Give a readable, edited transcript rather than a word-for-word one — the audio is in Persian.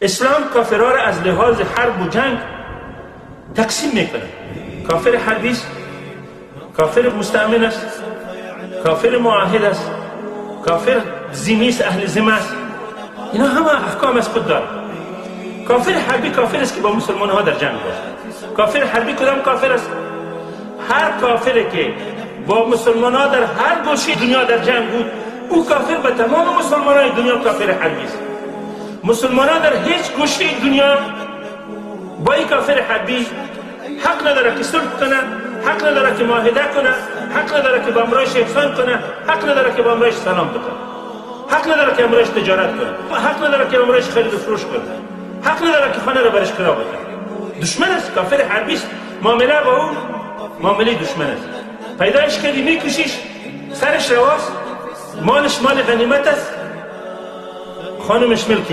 اسلام کافرها را از لحاظ حرب و جنگ تقسیم میکنه. کافر حربی است، کافر مستأمن است، کافر معاهد است، کافر ذمی است، اهل ذمه است. اینا همه احکام از خود داره. کافر حربی کافر است که با مسلمان ها در جنگ باشه. کافر حربی کدام کافر است؟ هر کافری که با مسلمان ها در هر گوشه دنیا در جنگ بود، او کافر به تمام مسلمان های دنیا کافر حربی است. مسلمان ها در هیچ گوشه دنیا با این کافر حربی حق نداره که صلح کنه، حق نداره که معاهده کنه، حق نداره که با امرایش احسان کنه، حق نداره که با امرایش سلام بکنه، حق نداره که امرایش تجارت کنه، حق نداره که امرایش خرید و فروش کنه، حق نداره که خانه را برش کرا بکنه. دشمن است، کافر حربی است. معامله با او معامله دشمن است. پیدایش کردی میکشیش، سرش رواست، مالش مال غنیمت است، خانمش ملکی